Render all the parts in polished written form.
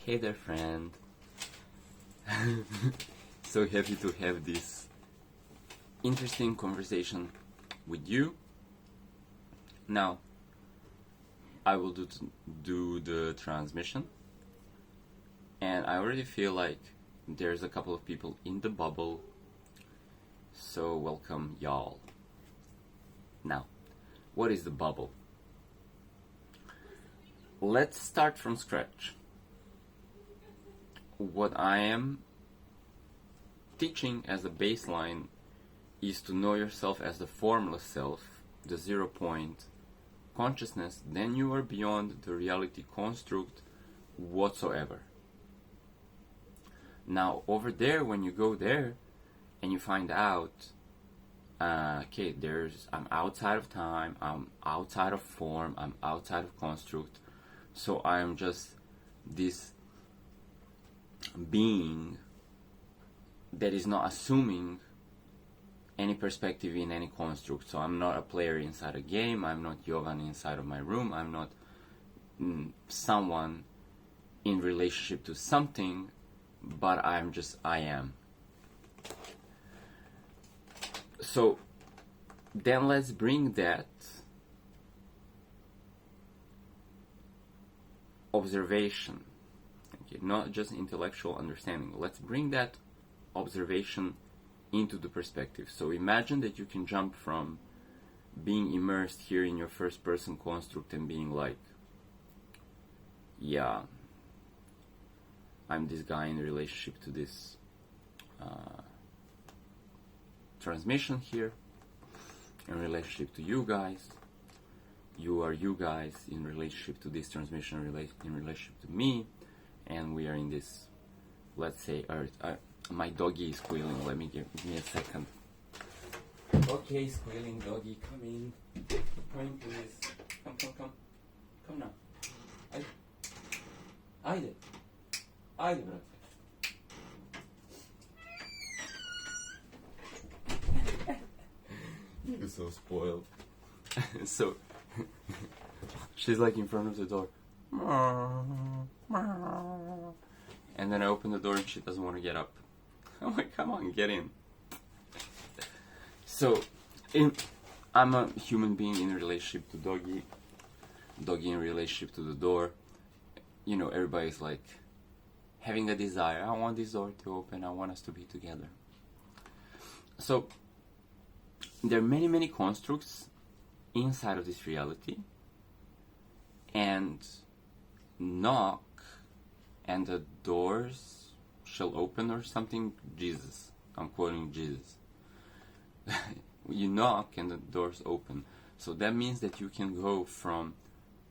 Hey there, friend. So happy to have this interesting conversation with you. Now, I will do the transmission, and I already feel like there's a couple of people in the bubble, so welcome y'all. Now, what is the bubble? Let's start from scratch. What I am teaching as a baseline is to know yourself as the formless self, the 0 point consciousness. Then you are beyond the reality construct whatsoever. Now over there, when you go there and you find out, okay, I'm outside of time, I'm outside of form, I'm outside of construct, so I'm just this being that is not assuming any perspective in any construct. So I'm not a player inside a game, I'm not Jovan inside of my room, I'm not someone in relationship to something, but I am. So then let's bring that observation, okay, not just intellectual understanding. Let's bring that observation into the perspective. So imagine that you can jump from being immersed here in your first person construct and being like, yeah, I'm this guy in relationship to this transmission here, in relationship to you guys. You are you guys in relationship to this transmission, in relationship to me, and we are in this, let's say, earth. My doggy is squealing. Let me give me a second. Okay, squealing doggy, come in. Come in, please. Come. Come now. Haydi, brate. You're so spoiled. So, she's like in front of the door. And then I open the door and she doesn't want to get up. I'm like, come on, get in. So, I'm a human being in relationship to doggy in relationship to the door. You know, everybody's like having a desire. I want this door to open. I want us to be together. So, there are many constructs inside of this reality, and knock and the doors shall open or something. Jesus, I'm quoting Jesus. You knock and the doors open. So that means that you can go from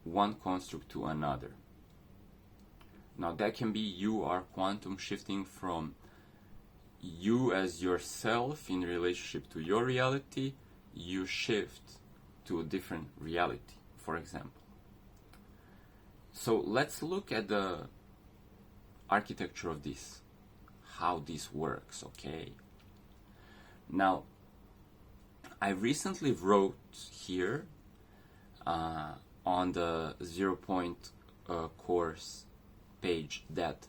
one construct to another. Now that can be you are quantum shifting from you as yourself in relationship to your reality, you shift to a different reality, for example. So let's look at the architecture of this, how this works, okay? Now, I recently wrote here on the 0 point course page that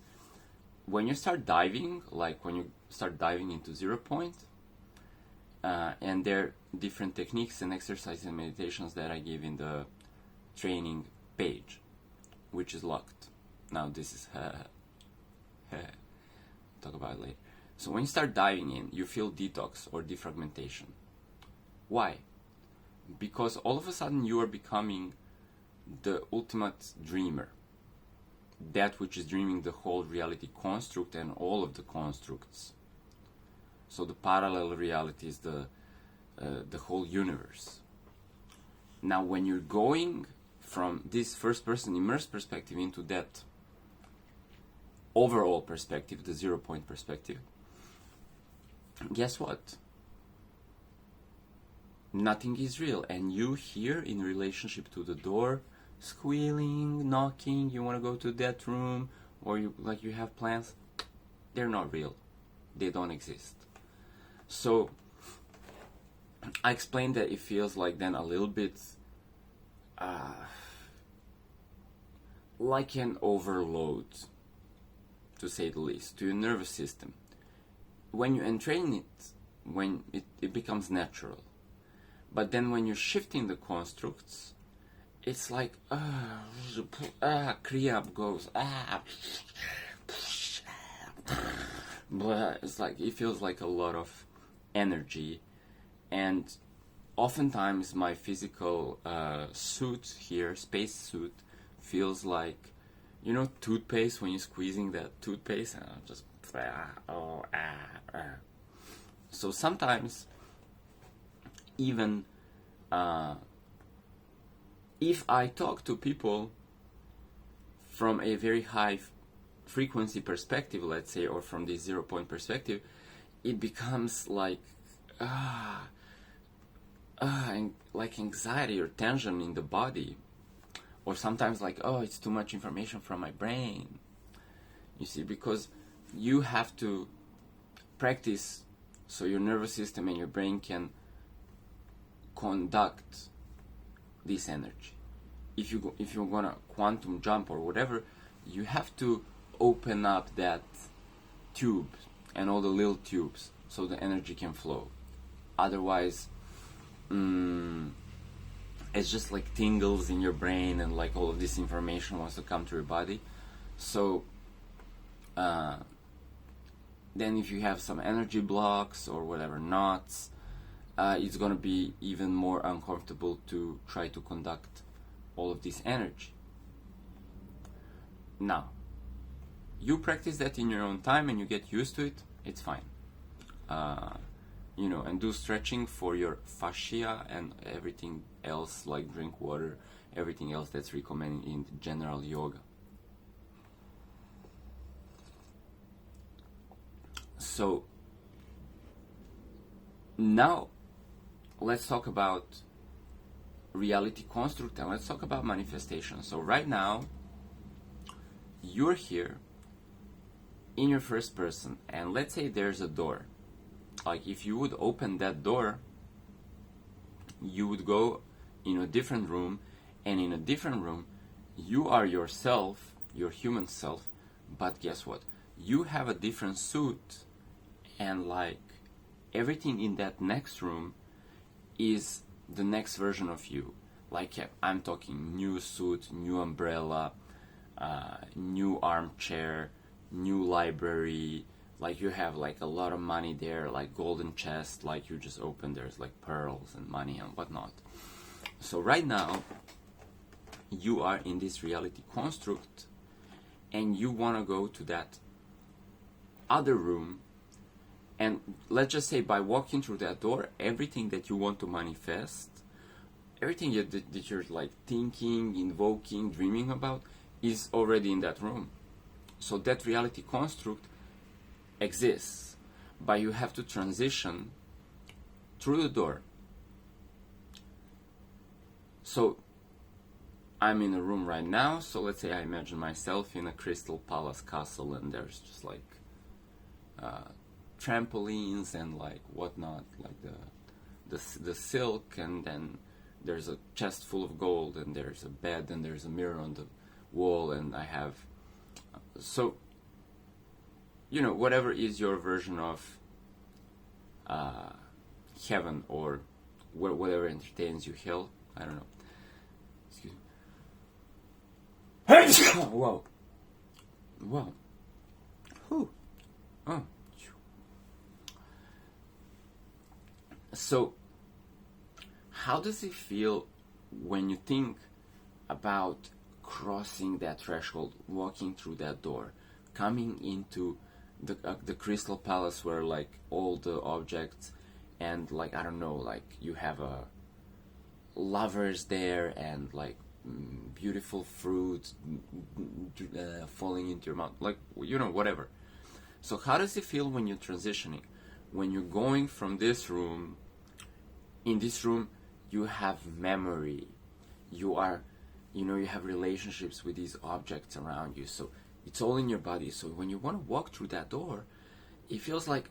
when you start diving, like when you start diving into 0 point, and there are different techniques and exercises and meditations that I give in the training page, which is locked. Now this is talk about it later. So when you start diving in, you feel detox or defragmentation. Why? Because all of a sudden you are becoming the ultimate dreamer, that which is dreaming the whole reality construct and all of the constructs. So the parallel reality is the whole universe. Now when you're going from this first person immersed perspective into that overall perspective, the 0 point perspective, guess what? Nothing is real, and you here in relationship to the door, squealing, knocking, you want to go to that room, or you have plans, they're not real. They don't exist. So I explained that it feels like then a little bit like an overload to say the least, to your nervous system. When you entrain it, when it becomes natural. But then when you're shifting the constructs, it's like, Kriya goes, it's like, it feels like a lot of energy. And oftentimes my physical suit here, space suit, feels like, you know, toothpaste, when you're squeezing that toothpaste, and I'm just, So sometimes, even if I talk to people from a very high frequency perspective, let's say, or from the 0 point perspective, it becomes like like anxiety or tension in the body, or sometimes like, oh, it's too much information from my brain. You see, because you have to practice so your nervous system and your brain can conduct this energy. If you're gonna quantum jump or whatever, you have to open up that tube and all the little tubes so the energy can flow. Otherwise, it's just like tingles in your brain, and like all of this information wants to come to your body. So then if you have some energy blocks or whatever knots, it's going to be even more uncomfortable to try to conduct all of this energy. Now, you practice that in your own time and you get used to it, it's fine. You know, and do stretching for your fascia and everything else, like drink water, everything else that's recommended in general yoga. So now let's talk about reality construct and let's talk about manifestation. So right now you're here in your first person, and let's say there's a door. Like, if you would open that door, you would go in a different room, and in a different room you are yourself, your human self, but guess what? You have a different suit, and like everything in that next room is the next version of you. Like, I'm talking new suit, new umbrella, new armchair, new library. Like, you have like a lot of money there, like golden chest, like you just open, there's like pearls and money and whatnot. So right now you are in this reality construct, and you want to go to that other room. And let's just say, by walking through that door, everything that you want to manifest, everything that you're like thinking, invoking, dreaming about, is already in that room. So that reality construct exists, but you have to transition through the door. So I'm in a room right now, so let's say I imagine myself in a Crystal Palace castle, and there's just like trampolines and like whatnot, like the silk, and then there's a chest full of gold, and there's a bed, and there's a mirror on the wall, and I have so, you know, whatever is your version of heaven, or whatever entertains you, hell, I don't know. Excuse me. Whoa. Whoa. Whew. Oh. So, how does it feel when you think about crossing that threshold, walking through that door, coming into the Crystal Palace, where like all the objects and like, I don't know, like you have lovers there, and like beautiful fruit falling into your mouth, like, you know, whatever. So how does it feel when you're transitioning, when you're going from this room? In this room you have memory, you are, you know, you have relationships with these objects around you, so it's all in your body. So when you want to walk through that door, it feels like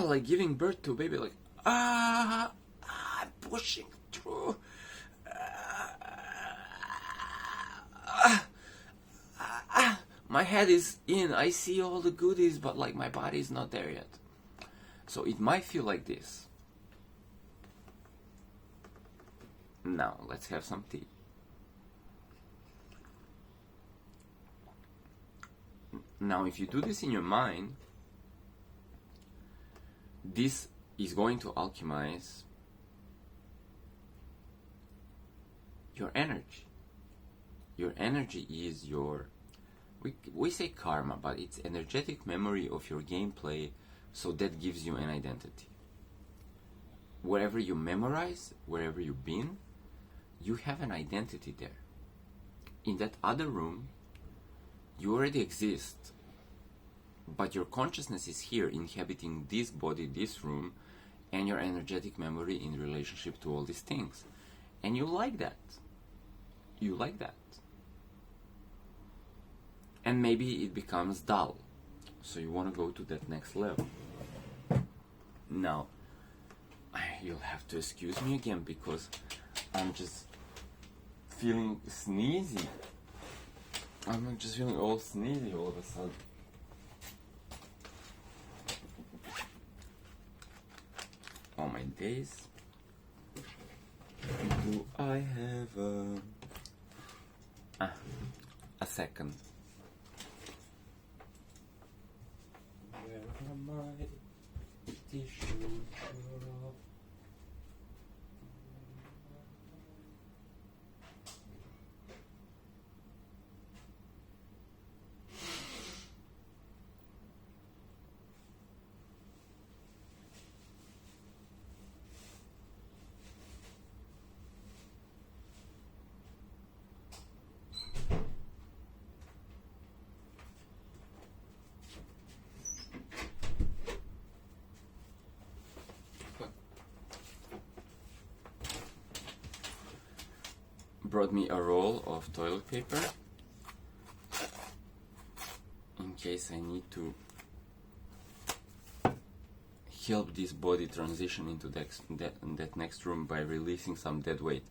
like giving birth to a baby, like I'm pushing through, my head is in, I see all the goodies, but like my body is not there yet. So it might feel like this. Now let's have some tea. Now if you do this in your mind, this is going to alchemize your energy. Your energy is your, we say karma, but it's energetic memory of your gameplay, so that gives you an identity. Wherever you memorize, wherever you've been, you have an identity there. In that other room, you already exist, but your consciousness is here, inhabiting this body, this room, and your energetic memory in relationship to all these things. And you like that. You like that. And maybe it becomes dull. So you want to go to that next level. Now, you'll have to excuse me again because I'm just feeling sneezy. I'm just feeling all sneezy all of a sudden. Oh my days. Do I have a second? Where are my tissues? Brought me a roll of toilet paper in case I need to help this body transition into that next room by releasing some dead weight.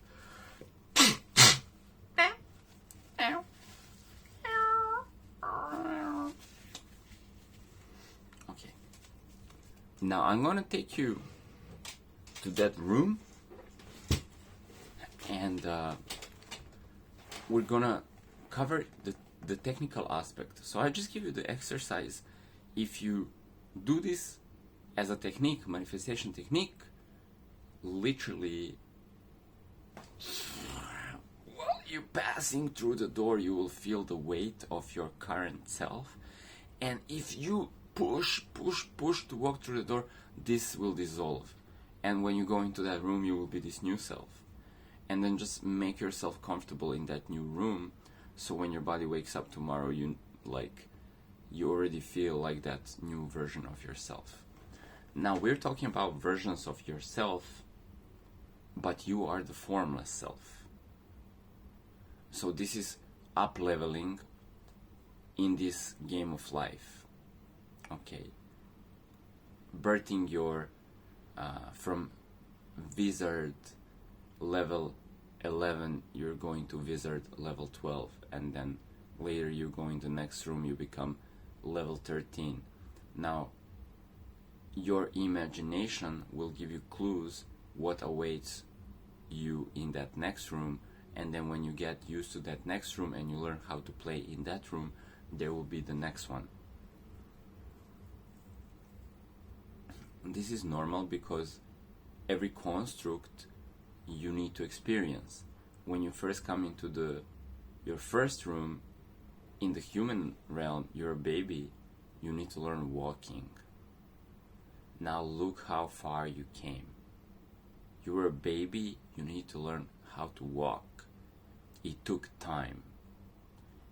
Okay. Now I'm gonna take you to that room and we're gonna cover the technical aspect. So I just give you the exercise. If you do this as a technique, manifestation technique, literally while you're passing through the door, you will feel the weight of your current self. And if you push to walk through the door, this will dissolve. And when you go into that room, you will be this new self. And then just make yourself comfortable in that new room, so when your body wakes up tomorrow, you already feel like that new version of yourself. Now we're talking about versions of yourself, but you are the formless self. So this is up-leveling in this game of life. Okay. Birthing your from wizard level 11, you're going to wizard level 12, and then later you go in the next room, you become level 13. Now your imagination will give you clues what awaits you in that next room, and then when you get used to that next room and you learn how to play in that room, there will be the next one. This is normal because every construct you need to experience. When you first come into your first room in the human realm, you're a baby, you need to learn walking. Now look how far you came. You were a baby, you need to learn how to walk. It took time.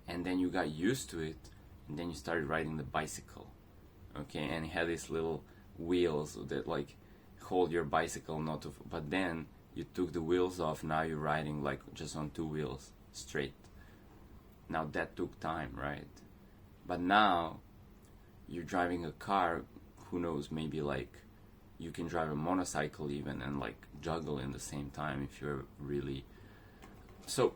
And then you got used to it, and then you started riding the bicycle. Okay, and it had these little wheels that like hold your bicycle not to, but then you took the wheels off, now you're riding like just on two wheels straight. Now that took time, right? But now you're driving a car, who knows, maybe like you can drive a motorcycle even and like juggle in the same time if you're really. So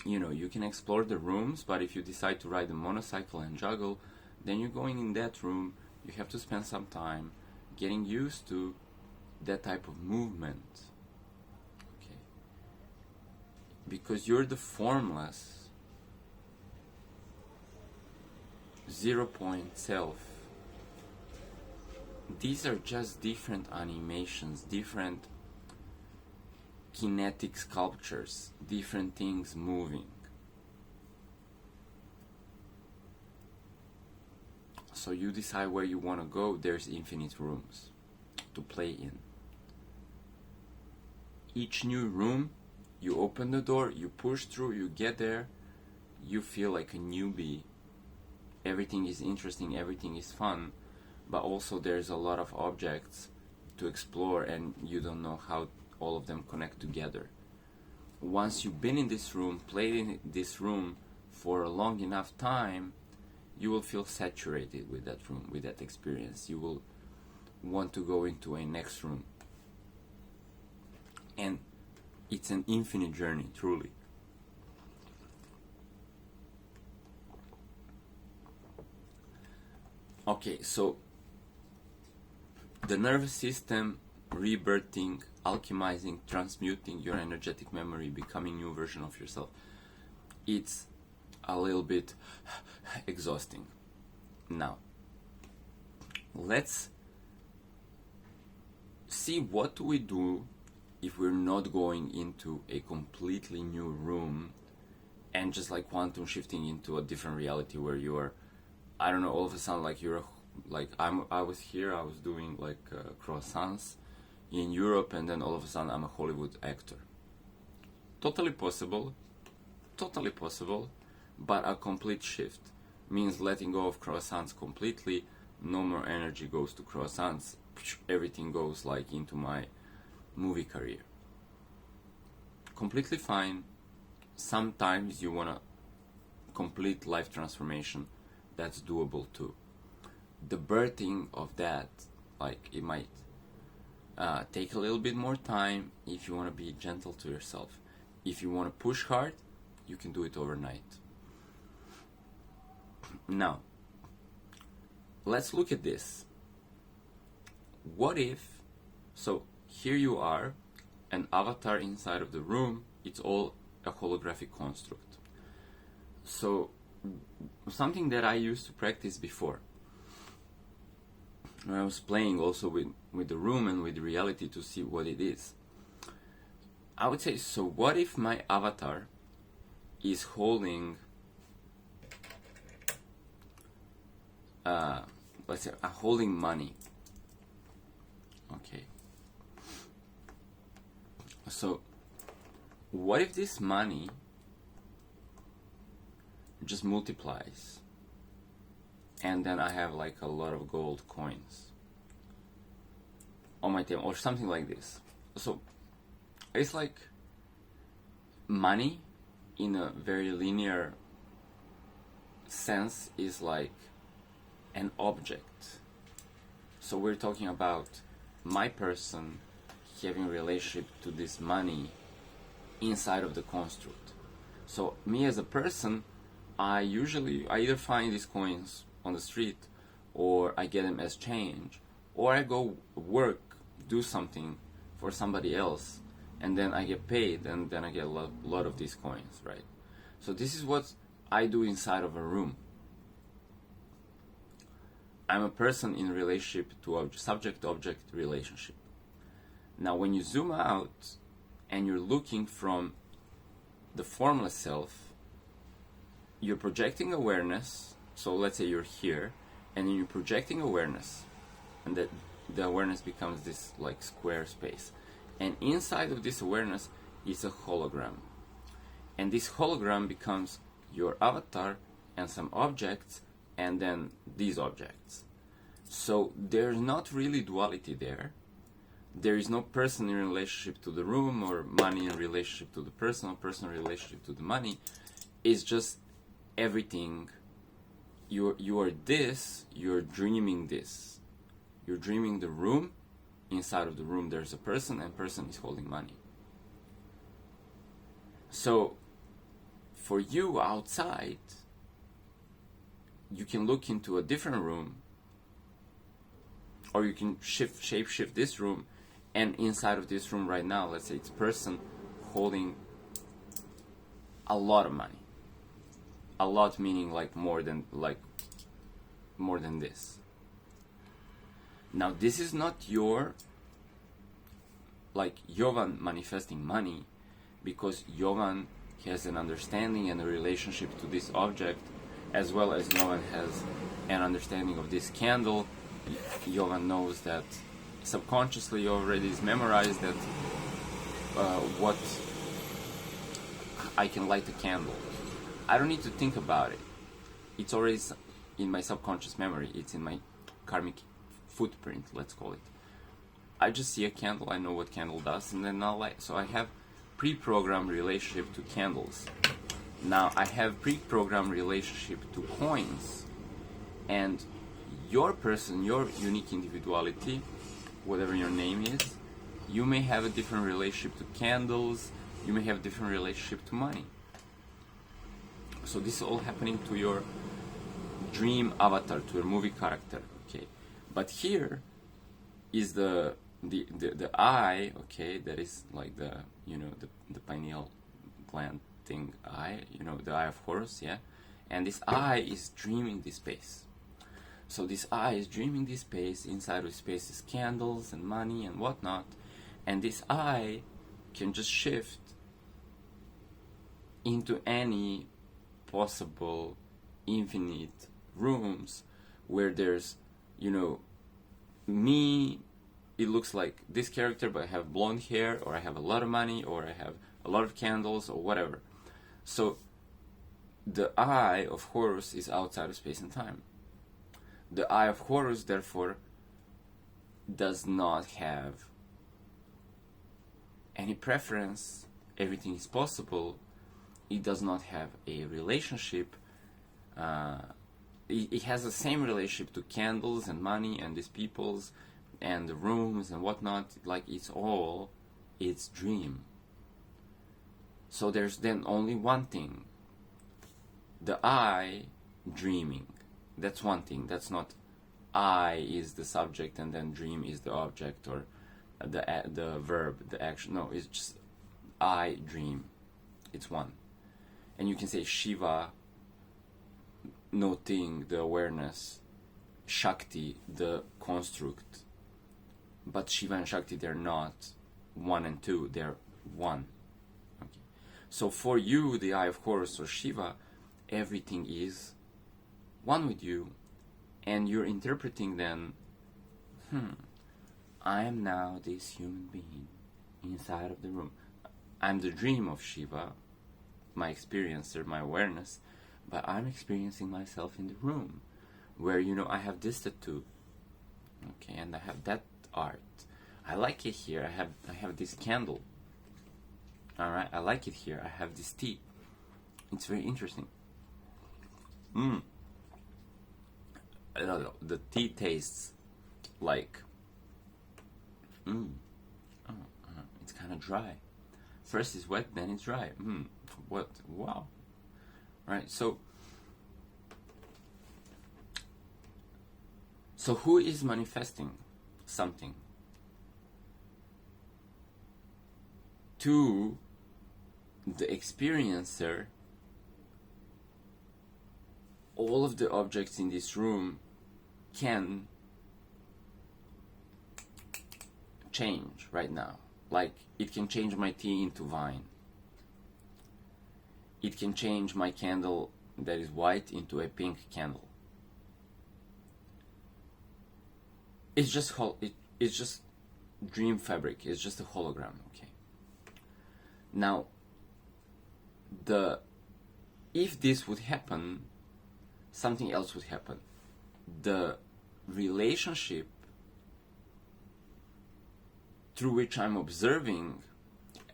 you can explore the rooms, but if you decide to ride a motorcycle and juggle, then you're going in that room. You have to spend some time getting used to that type of movement. Okay. Because you're the formless, 0-point self. These are just different animations, different kinetic sculptures, different things moving. So you decide where you want to go. There's infinite rooms to play in. Each new room, you open the door, you push through, you get there, you feel like a newbie. Everything is interesting, everything is fun, but also there's a lot of objects to explore and you don't know how all of them connect together. Once you've been in this room, played in this room for a long enough time, you will feel saturated with that room, with that experience. You will want to go into a next room. And it's an infinite journey, truly. Okay, so the nervous system rebirthing, alchemizing, transmuting your energetic memory, becoming a new version of yourself. It's a little bit exhausting. Now, let's see what do we do if we're not going into a completely new room and just like quantum shifting into a different reality where you're, I don't know, all of a sudden like you're like I was here, I was doing like croissants in Europe, and then all of a sudden I'm a Hollywood actor. Totally possible, but a complete shift means letting go of croissants completely. No more energy goes to croissants. Everything goes like into my movie career. Completely fine. Sometimes you want a complete life transformation. That's doable too. The birthing of that, like it might take a little bit more time if you want to be gentle to yourself. If you want to push hard, you can do it overnight. Now, let's look at this. What if, so here you are, an avatar inside of the room, it's all a holographic construct. So, something that I used to practice before, when I was playing also with the room and with reality to see what it is, I would say, so what if my avatar is holding, let's say, holding money. Okay. So, what if this money just multiplies, and then I have like a lot of gold coins on my table, or something like this. So, it's like money in a very linear sense is like an object. So we're talking about my person having a relationship to this money inside of the construct. So me as a person, I either find these coins on the street, or I get them as change, or I go work, do something for somebody else, and then I get paid, and then I get a lot of these coins, right? So this is what I do inside of a room. I'm a person in relationship to a subject-object relationship. Now, when you zoom out and you're looking from the formless self, you're projecting awareness. So let's say you're here, and then you're projecting awareness, and that the awareness becomes this like square space. And inside of this awareness is a hologram. And this hologram becomes your avatar and some objects, and then these objects. So there's not really duality there. There is no person in relationship to the room, or money in relationship to the person, or person in relationship to the money. It's just everything. You are this, you're dreaming this. You're dreaming the room. Inside of the room there's a person, and person is holding money. So for you outside, you can look into a different room, or you can shape shift this room, and inside of this room right now, let's say it's a person holding a lot of money. A lot meaning like more than this. Now this is not your like Jovan manifesting money, because Jovan has an understanding and a relationship to this object, as well as Jovan has an understanding of this candle. Jovan knows that subconsciously already is memorized that what I can light a candle. I don't need to think about it. It's already in my subconscious memory. It's in my karmic footprint, let's call it. I just see a candle, I know what candle does, and then I'll light. So I have pre-programmed relationship to candles. Now I have pre-programmed relationship to coins, and your person, your unique individuality, whatever your name is, you may have a different relationship to candles, you may have a different relationship to money. So this is all happening to your dream avatar, to your movie character, okay? But here is the eye, okay, that is like the, you know, the pineal gland thing eye, you know, the eye of Horus, yeah? And this eye is dreaming this space. So this eye is dreaming this space. Inside of space is candles and money and whatnot. And this eye can just shift into any possible infinite rooms where there's, you know, me, it looks like this character, but I have blonde hair, or I have a lot of money, or I have a lot of candles, or whatever. So the eye of Horus is outside of space and time. The eye of Horus, therefore, does not have any preference. Everything is possible. It does not have a relationship. It has the same relationship to candles and money and these peoples and the rooms and whatnot. Like, it's all its dream. So there's then only one thing. The I dreaming. That's one thing. That's not I is the subject and then dream is the object, or the verb, the action. No, it's just I dream. It's one. And you can say Shiva, noting the awareness, Shakti, the construct. But Shiva and Shakti, they're not one and two, they're one. Okay. So for you, the eye of Horus or Shiva, everything is one with you, and you're interpreting then, I am now this human being inside of the room. I'm the dream of Shiva, my experiencer, my awareness, but I'm experiencing myself in the room, where, you know, I have this tattoo, okay, and I have that art. I like it here. I have this candle. All right, I like it here. I have this tea. It's very interesting. I don't know. The tea tastes like. It's kind of dry. First it's wet, then it's dry. What? Wow. Right. So who is manifesting something? To the experiencer, all of the objects in this room can change right now. Like, it can change my tea into wine. It can change my candle that is white into a pink candle. It's just it's just dream fabric. It's just a hologram, okay? Now, if this would happen, something else would happen. The relationship through which I'm observing,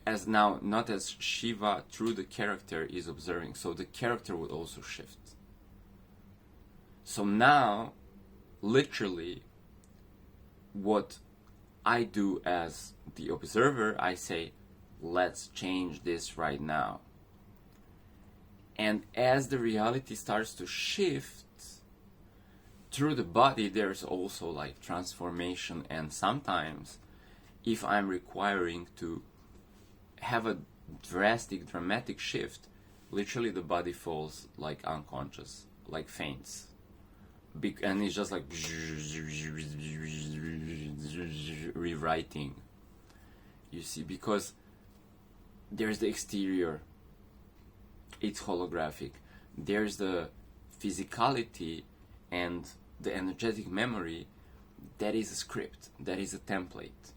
as now, not as Shiva through the character is observing, so the character would also shift. So now, literally, what I do as the observer, I say, let's change this right now. And as the reality starts to shift through the body, there's also like transformation. And sometimes if I'm requiring to have a dramatic shift, literally the body falls like unconscious, like faints. And it's just like rewriting, you see, because there's the exterior, it's holographic. There's the physicality and the energetic memory, that is a script, that is a template.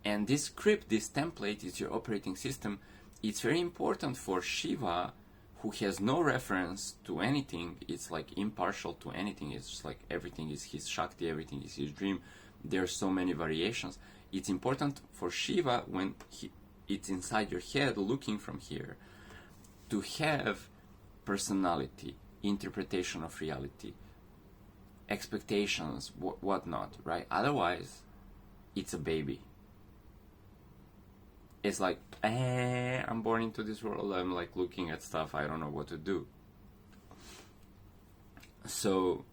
And this script, this template is your operating system. It's very important for Shiva, who has no reference to anything. It's like impartial to anything. It's just like everything is his Shakti, everything is his dream. There are so many variations. It's important for Shiva, when it's inside your head looking from here, to have personality, interpretation of reality, expectations, whatnot, right? Otherwise, it's a baby. It's like, I'm born into this world, I'm like looking at stuff, I don't know what to do. So,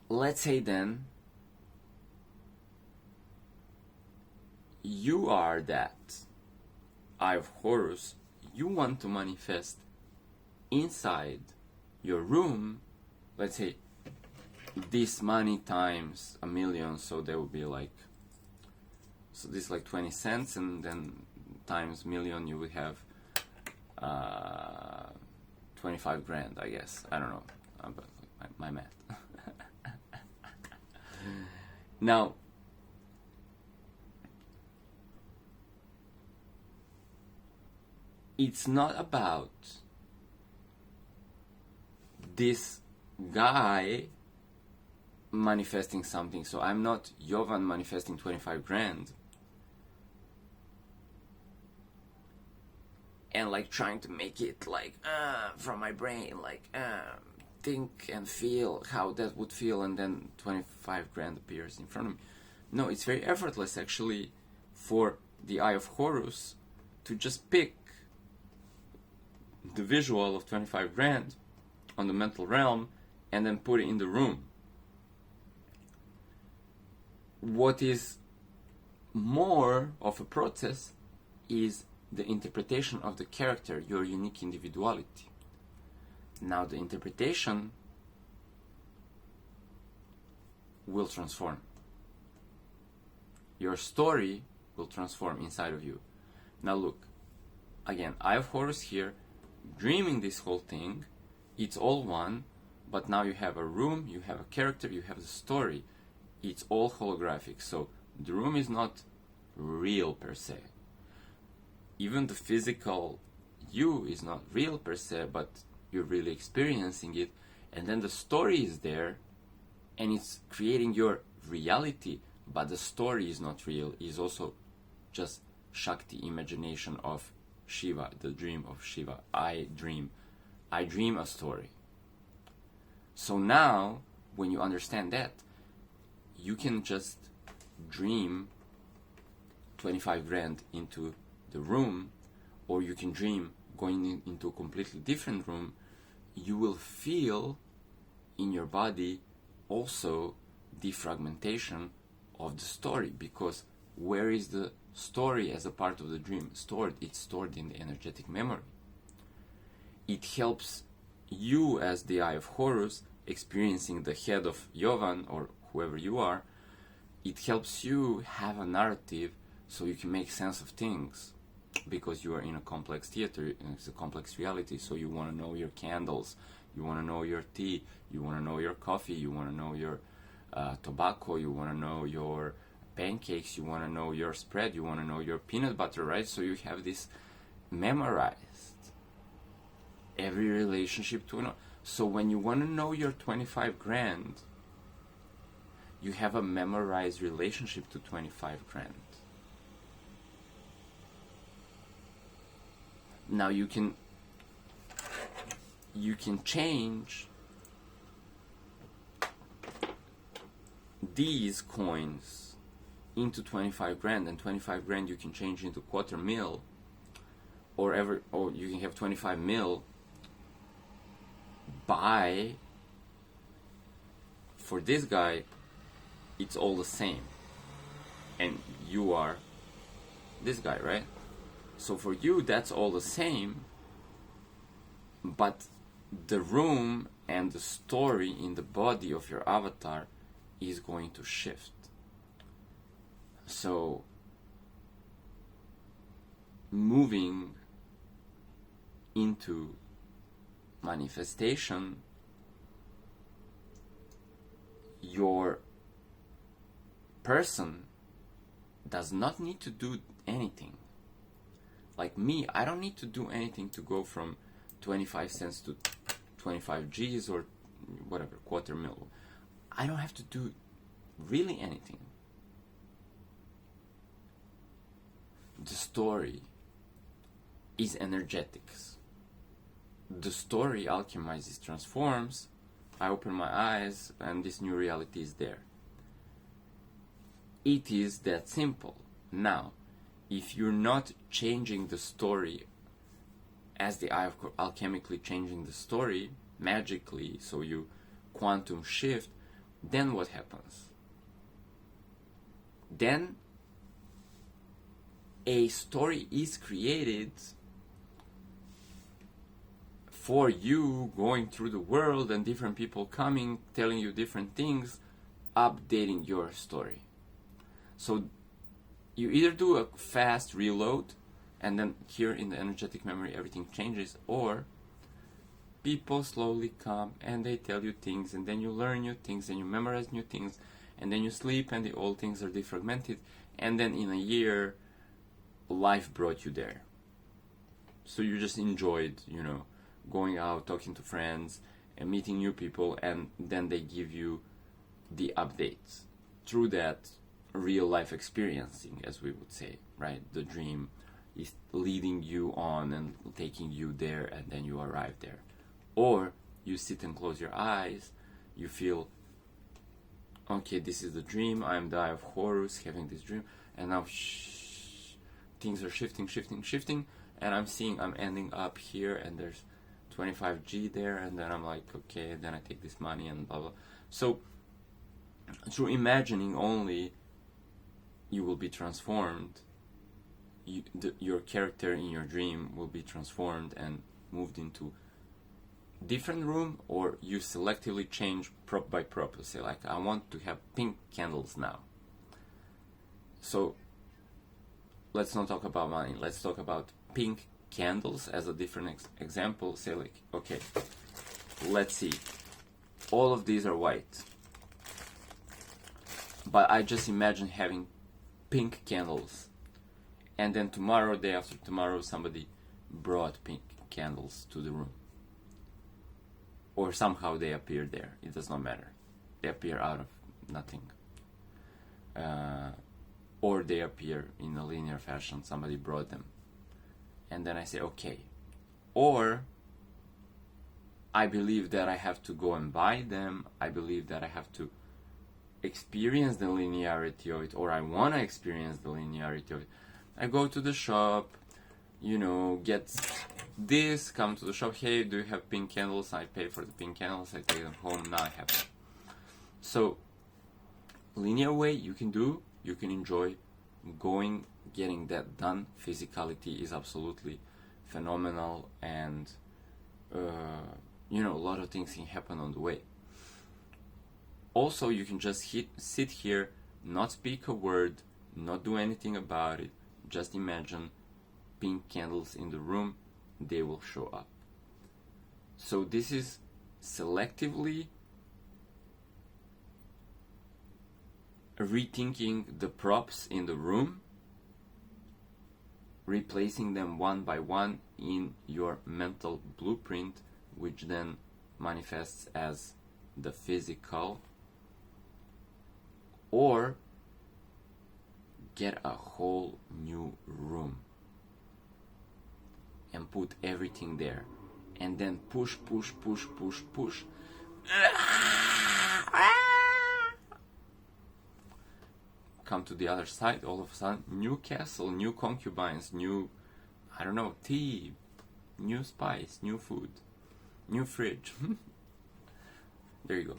let's say then, you are that Eye of Horus, you want to manifest inside your room, let's say, this money times a million, so there will be like, so this is like 20 cents, and then times million, you would have 25 grand, I guess. I don't know, but my math. Now, it's not about this guy manifesting something. So I'm not Jovan manifesting 25 grand and like trying to make it like from my brain, like think and feel how that would feel, and then 25 grand appears in front of me. No, it's very effortless actually for the Eye of Horus to just pick the visual of 25 grand on the mental realm and then put it in the room. What is more of a process is the interpretation of the character, your unique individuality. Now the interpretation will transform. Your story will transform inside of you. Now look, again, Eye of Horus here, dreaming this whole thing, it's all one, but now you have a room, you have a character, you have the story. It's all holographic, so the room is not real per se. Even the physical you is not real per se, but you're really experiencing it, and then the story is there, and it's creating your reality, but the story is not real, it's also just Shakti, imagination of Shiva, the dream of Shiva. I dream a story. So now, when you understand that, you can just dream 25 grand into the room, or you can dream going into a completely different room. You will feel in your body also the fragmentation of the story, because where is the story as a part of the dream stored? It's stored in the energetic memory. It helps you as the Eye of Horus experiencing the head of Jovan or whoever you are. It helps you have a narrative so you can make sense of things, because you are in a complex theater, it's a complex reality. So you want to know your candles, you want to know your tea, you want to know your coffee, you want to know your tobacco, you want to know your pancakes, you want to know your spread, you want to know your peanut butter, right? So you have this memorized, every relationship to know. So when you want to know your 25 grand, you have a memorized relationship to 25 grand. Now you can change these coins into 25 grand, and 25 grand you can change into quarter mil, or you can have 25 mil, buy, for this guy, it's all the same. And you are this guy, right? So for you, that's all the same, but the room and the story in the body of your avatar is going to shift. So moving into manifestation, your person does not need to do anything. Like me, I don't need to do anything to go from 25 cents to 25 G's or whatever, quarter mil. I don't have to do really anything. The story is energetics. The story alchemizes, transforms. I open my eyes and this new reality is there. It is that simple. Now, if you're not changing the story as the eye of alchemically changing the story magically, so you quantum shift, then what happens? Then a story is created for you going through the world and different people coming, telling you different things, updating your story. So you either do a fast reload and then here in the energetic memory everything changes, or people slowly come and they tell you things and then you learn new things and you memorize new things and then you sleep and the old things are defragmented and then in a year life brought you there. So you just enjoyed, going out, talking to friends and meeting new people, and then they give you the updates through that real life experiencing, as we would say, right? The dream is leading you on and taking you there, and then you arrive there. Or you sit and close your eyes, you feel, okay, this is the dream, I'm the Eye of Horus having this dream, and now things are shifting, and I'm seeing I'm ending up here, and there's 25G there, and then I'm like, okay, then I take this money and blah blah. So through imagining only, you will be transformed. Your character in your dream will be transformed and moved into different room, or you selectively change prop by prop. Say like, I want to have pink candles now. So let's not talk about money. Let's talk about pink candles as a different example. Say like, okay, let's see. All of these are white, but I just imagine having pink candles, and then tomorrow, day after tomorrow, somebody brought pink candles to the room, or somehow they appear there. It does not matter. They appear out of nothing, or they appear in a linear fashion. Somebody brought them, and then I say, okay. Or I believe that I have to go and buy them. I believe that I have to experience the linearity of it, or I want to experience the linearity of it. I go to the shop, get this, come to the shop, hey, do you have pink candles? I pay for the pink candles, I take them home, now I have them. So linear way you can enjoy going, getting that done. Physicality is absolutely phenomenal, and a lot of things can happen on the way. Also, you can just sit here, not speak a word, not do anything about it, just imagine pink candles in the room, they will show up. So this is selectively rethinking the props in the room, replacing them one by one in your mental blueprint, which then manifests as the physical. Or get a whole new room and put everything there, and then push. Come to the other side, all of a sudden, new castle, new concubines, new I don't know, tea, new spice, new food, new fridge. There you go.